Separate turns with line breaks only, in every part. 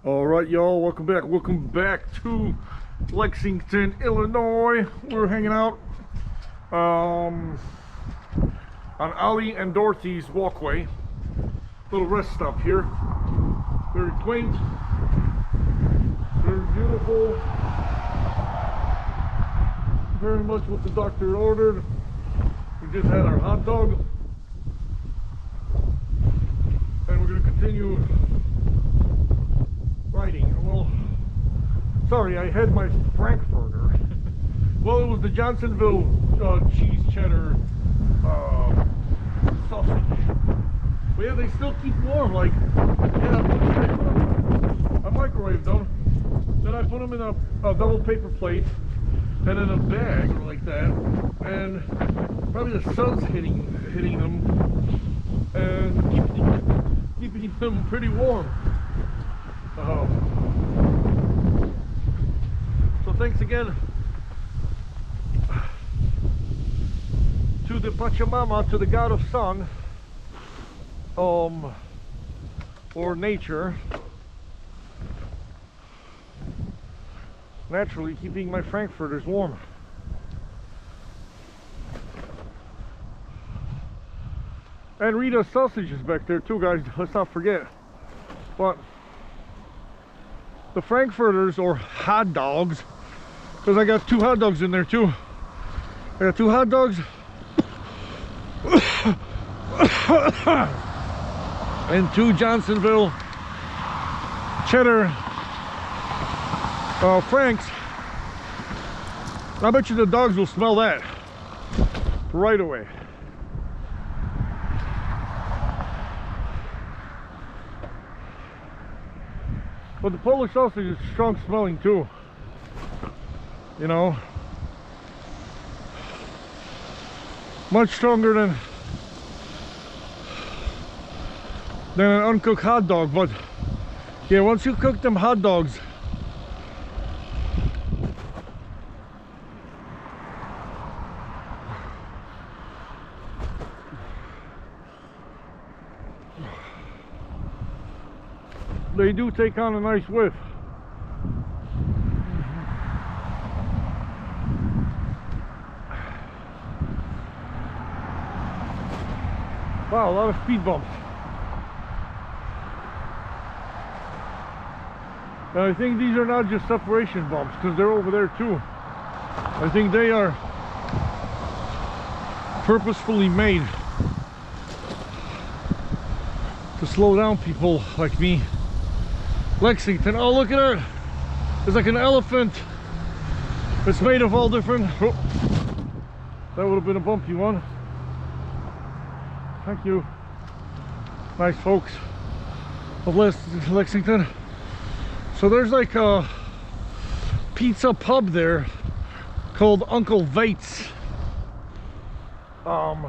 All right, y'all, welcome back to Lexington, Illinois. We're hanging out on Olie and Dorothy's Walkway. Little rest stop here. Very quaint, very beautiful. Very much what the doctor ordered. We just had our hot dog, and we're going to continue riding. Well, sorry, I had my Frankfurter. Well, it was the Johnsonville cheese cheddar sausage. But yeah, they still keep warm. Like, yeah, I microwaved them. Then I put them in a double paper plate and in a bag like that. And probably the sun's hitting them and keeping them pretty warm. So thanks again to the Pachamama, to the god of sun, or nature, naturally keeping my Frankfurters warm. And Rita's sausages back there too, guys, let's not forget. But the Frankfurters, or hot dogs, because I got 2 hot dogs in there too. I got 2 hot dogs and 2 Johnsonville cheddar Franks. I bet you the dogs will smell that right away. But the Polish sausage is strong smelling too. You know, much stronger than an uncooked hot dog. But yeah, once you cook them hot dogs, they do take on a nice whiff. Wow, a lot of speed bumps. And I think these are not just separation bumps, because they're over there too. I think they are purposefully made to slow down people like me. Lexington, oh look at that, it's like an elephant. It's made of all different, oh, that would have been a bumpy one. Thank you, nice folks of Lexington. So there's like a pizza pub there called Uncle Vate's, and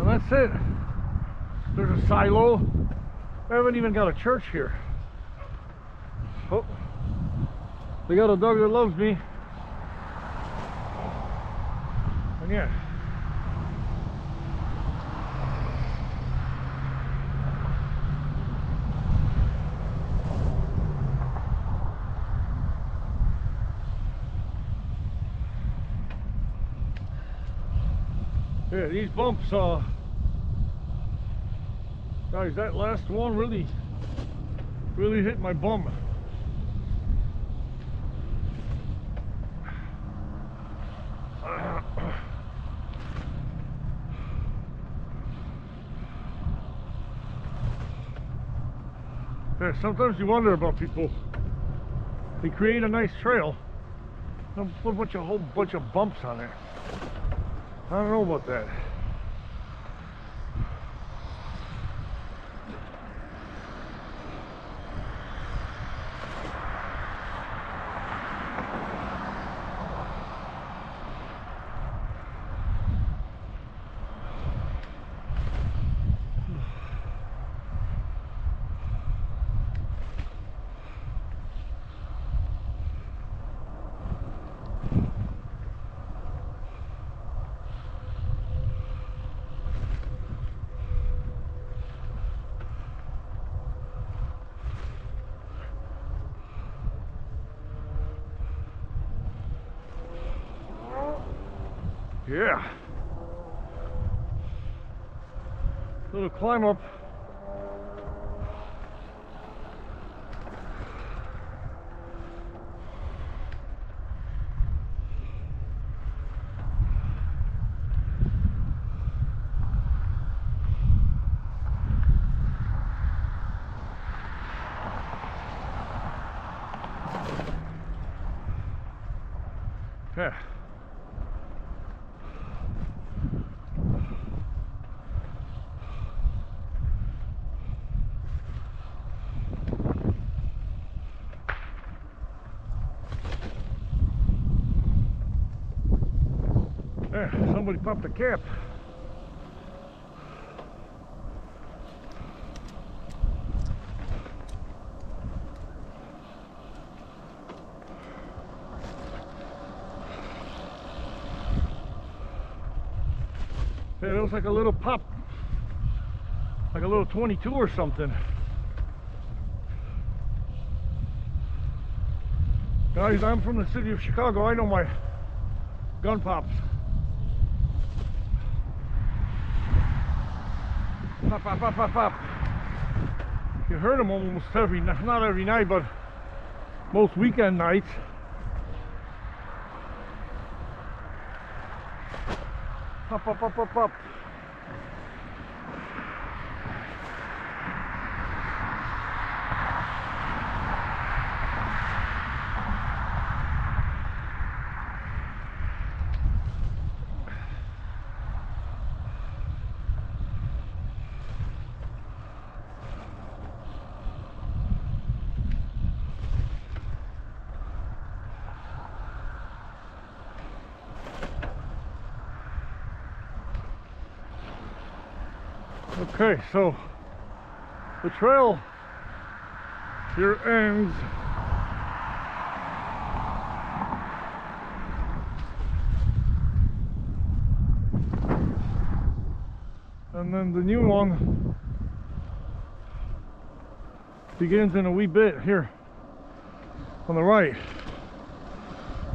that's it. There's a silo. I haven't even got a church here. Oh, they got a dog that loves me. And yeah. Yeah, these bumps, guys, that last one really hit my bum. Yeah, sometimes you wonder about people. They create a nice trail and put a whole bunch of bumps on it. I don't know about that. Yeah. Little climb up. Yeah. Yeah, somebody popped a cap. Yeah, it was like a little pop, like a little 22 or something. Guys, I'm from the city of Chicago. I know my gun pops. Pop, pop, pop, pop, pop. You heard them almost every, not every night, but most weekend nights. Pop, pop, pop, pop, pop. Okay, so the trail here ends and then the new one begins in a wee bit here on the right,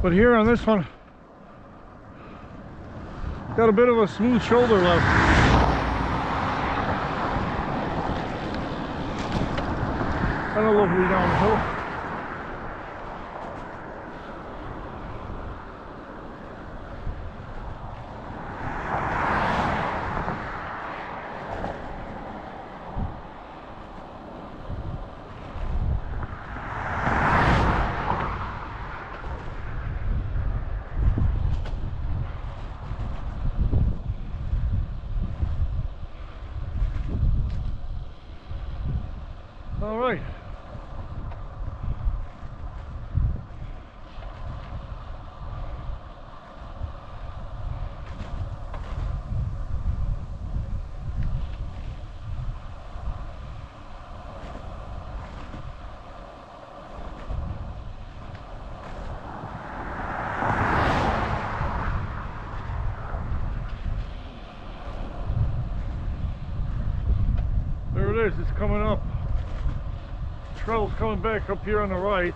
but here on this one got a bit of a smooth shoulder left. And a lovely downhill. All right. There it is, it's coming up. Trail's coming back up here on the right.